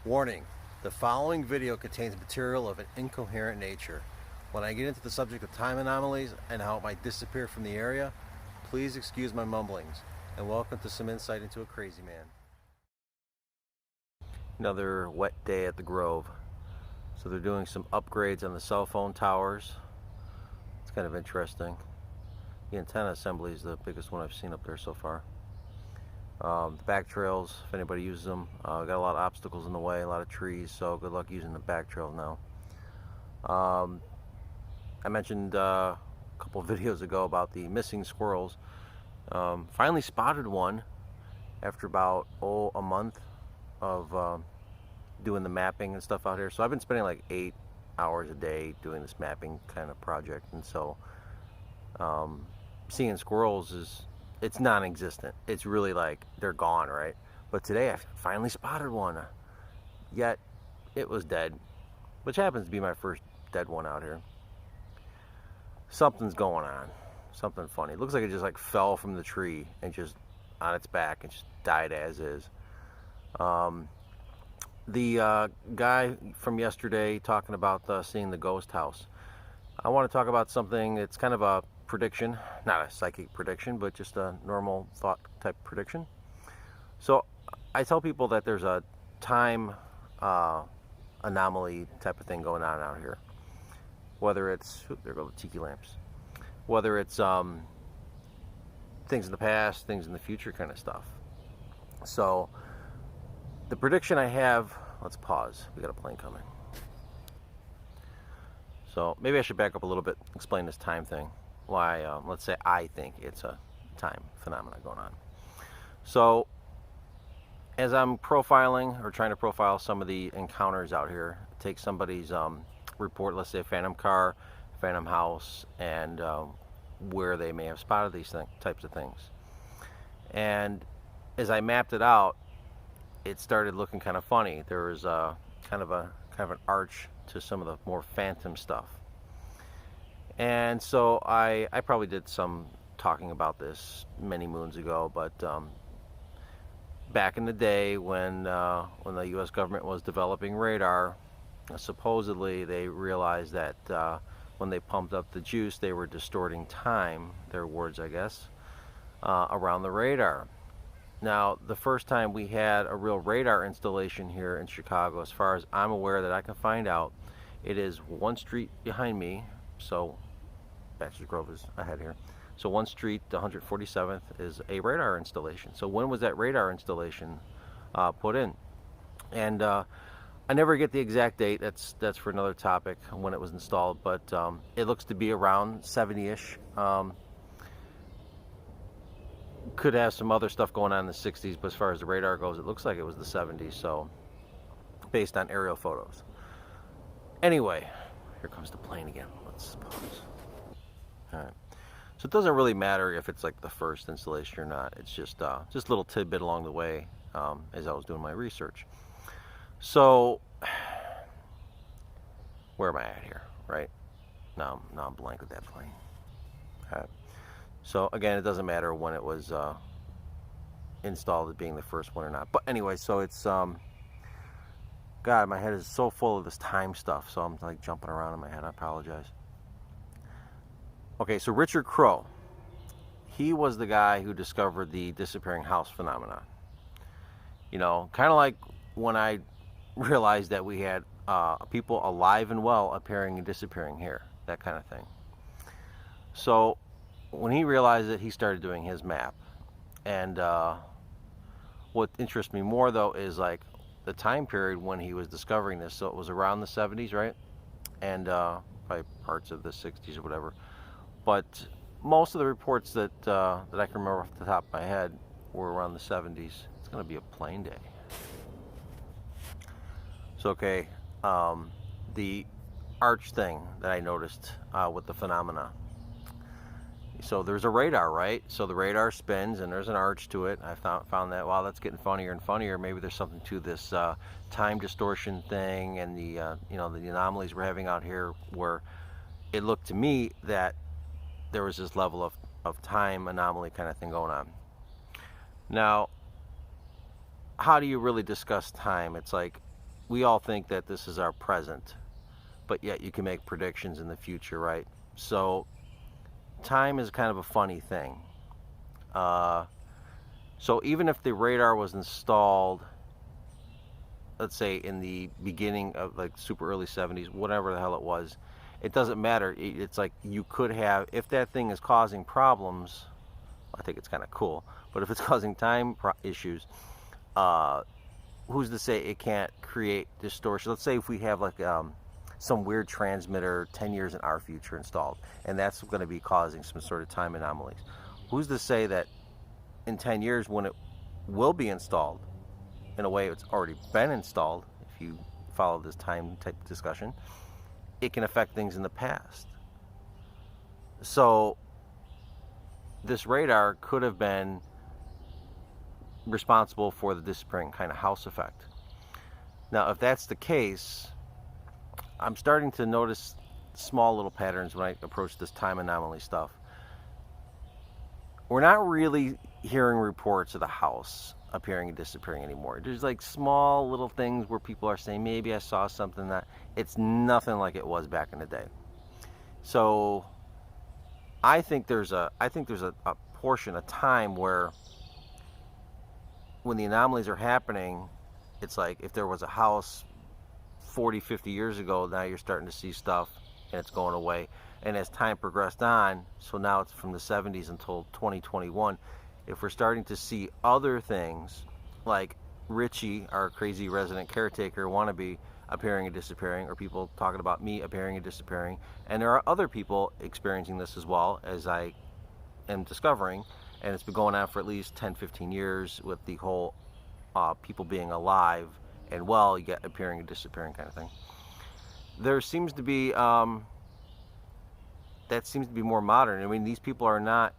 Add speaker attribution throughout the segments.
Speaker 1: Warning, the following video contains material of an incoherent nature. When I get into the subject of time anomalies and how it might disappear from the area, please excuse my mumblings, and welcome to some insight into a crazy man. Another wet day at the Grove. So they're doing some upgrades on the cell phone towers. It's kind of interesting. The antenna assembly is the biggest one I've seen up there so far. The back trails, if anybody uses them, got a lot of obstacles in the way, a lot of trees, so good luck using the back trail now. I mentioned a couple of videos ago about the missing squirrels. Finally spotted one after about a month of doing the mapping and stuff out here. So I've been spending like 8 hours a day doing this mapping kind of project, and so seeing squirrels it's non-existent. It's really like they're gone, right? But today I finally spotted one, yet it was dead, which happens to be my first dead one out here. Something's going on, something funny. It looks like it just like fell from the tree and just on its back and just died as is. The guy from yesterday talking about seeing the ghost house. I want to talk about something that's kind of a prediction, not a psychic prediction, but just a normal thought type prediction. So I tell people that there's a time anomaly type of thing going on out here. Whether it's, there go the tiki lamps. Whether it's things in the past, things in the future kind of stuff. So the prediction I have, let's pause. We got a plane coming. So maybe I should back up a little bit, explain this time thing. Why, let's say I think it's a time phenomenon going on. So as I'm profiling or trying to profile some of the encounters out here, take somebody's report, let's say a phantom car, phantom house, and where they may have spotted these types of things. And as I mapped it out, it started looking kind of funny. There was kind of an arch to some of the more phantom stuff. And so I probably did some talking about this many moons ago, but back in the day when the U.S. government was developing radar, supposedly they realized that when they pumped up the juice, they were distorting time, their words I guess, around the radar. Now, the first time we had a real radar installation here in Chicago, as far as I'm aware that I can find out, it is one street behind me, so Bachelors Grove is ahead here. So one street, 147th, is a radar installation. So when was that radar installation put in? And I never get the exact date. That's for another topic when it was installed. But it looks to be around 70-ish. Could have some other stuff going on in the 60s, but as far as the radar goes, it looks like it was the 70s. So based on aerial photos. Anyway, here comes the plane again. Let's pause. All right. So it doesn't really matter if it's like the first installation or not. It's just a little tidbit along the way as I was doing my research. So where am I at here, right? Now I'm blank with that plane. All right. So again, it doesn't matter when it was installed as being the first one or not. But anyway, so it's God, my head is so full of this time stuff, so I'm like jumping around in my head. I apologize. Okay, so Richard Crowe, he was the guy who discovered the disappearing house phenomenon. You know, kind of like when I realized that we had people alive and well appearing and disappearing here, that kind of thing. So when he realized it, he started doing his map. And what interests me more, though, is like the time period when he was discovering this. So it was around the 70s, right? And probably parts of the 60s or whatever. But most of the reports that I can remember off the top of my head were around the 70s. It's going to be a plane day. So, okay, the arch thing that I noticed with the phenomena. So there's a radar, right? So the radar spins and there's an arch to it. I found that, wow, that's getting funnier and funnier. Maybe there's something to this time distortion thing and the the anomalies we're having out here, where it looked to me that there was this level of time anomaly kind of thing going on. Now, how do you really discuss time? It's like, we all think that this is our present, but yet you can make predictions in the future, right? So time is kind of a funny thing. So even if the radar was installed, let's say in the beginning of like super early 70s, whatever the hell it was, it doesn't matter. It's like you could have, if that thing is causing problems, I think it's kind of cool, but if it's causing time issues, who's to say it can't create distortion? Let's say if we have like some weird transmitter 10 years in our future installed, and that's going to be causing some sort of time anomalies. Who's to say that in 10 years when it will be installed, in a way it's already been installed, if you follow this time type discussion, it can affect things in the past. So this radar could have been responsible for the disappearing kind of house effect. Now, if that's the case, I'm starting to notice small little patterns when I approach this time anomaly stuff. We're not really hearing reports of the house appearing and disappearing anymore. There's like small little things where people are saying, maybe I saw something. That it's nothing like it was back in the day. So I think there's a portion, a time where when the anomalies are happening, it's like if there was a house 40, 50 years ago, now you're starting to see stuff and it's going away. And as time progressed on, so now it's from the 70s until 2021, if we're starting to see other things like Richie, our crazy resident caretaker wannabe, appearing and disappearing, or people talking about me appearing and disappearing, and there are other people experiencing this as well, as I am discovering, and it's been going on for at least 10, 15 years with the whole people being alive and well, you get appearing and disappearing kind of thing. There seems to be that seems to be more modern. I mean, these people are not,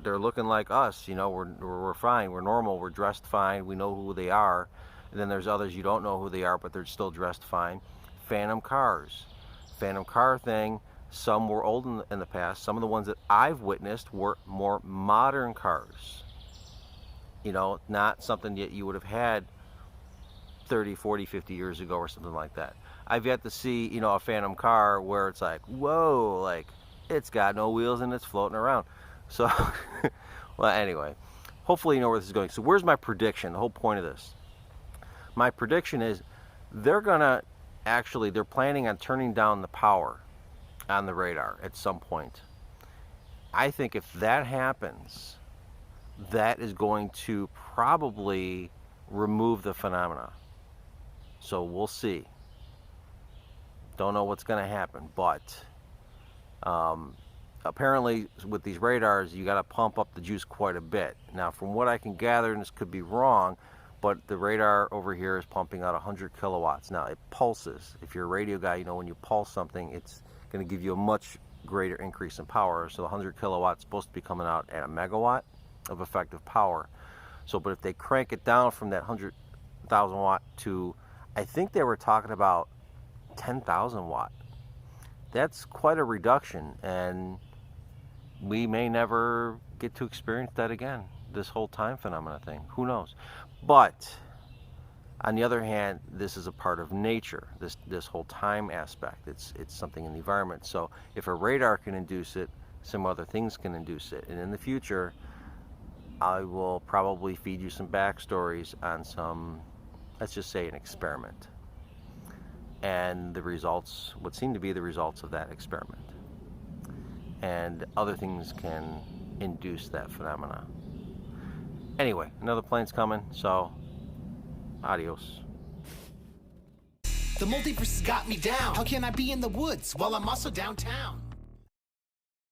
Speaker 1: they're looking like us, you know, we're fine, we're normal, we're dressed fine, we know who they are. And then there's others you don't know who they are, but they're still dressed fine. Phantom cars. Phantom car thing, some were old in the past. Some of the ones that I've witnessed were more modern cars. You know, not something that you would have had 30, 40, 50 years ago or something like that. I've yet to see, you know, a phantom car where it's like, whoa, like, it's got no wheels and it's floating around. So, well, anyway, hopefully you know where this is going. So where's my prediction, the whole point of this? My prediction is they're planning on turning down the power on the radar at some point. I think if that happens, that is going to probably remove the phenomena. So we'll see. Don't know what's going to happen, but apparently with these radars, you got to pump up the juice quite a bit. Now, from what I can gather, and this could be wrong, but the radar over here is pumping out 100 kilowatts. Now, it pulses. If you're a radio guy, you know when you pulse something, it's going to give you a much greater increase in power. So 100 kilowatts is supposed to be coming out at a megawatt of effective power. So, but if they crank it down from that 100,000 watt to, I think they were talking about 10,000 watt. That's quite a reduction, and we may never get to experience that again, this whole time phenomena thing. Who knows? But on the other hand, this is a part of nature, this whole time aspect. It's something in the environment. So if a radar can induce it, some other things can induce it. And in the future, I will probably feed you some backstories on some, let's just say, an experiment. And the results, what seem to be the results of that experiment. And other things can induce that phenomena. Anyway, another plane's coming, so adios.
Speaker 2: The multiverse has got me down. How can I be in the woods while I'm also downtown?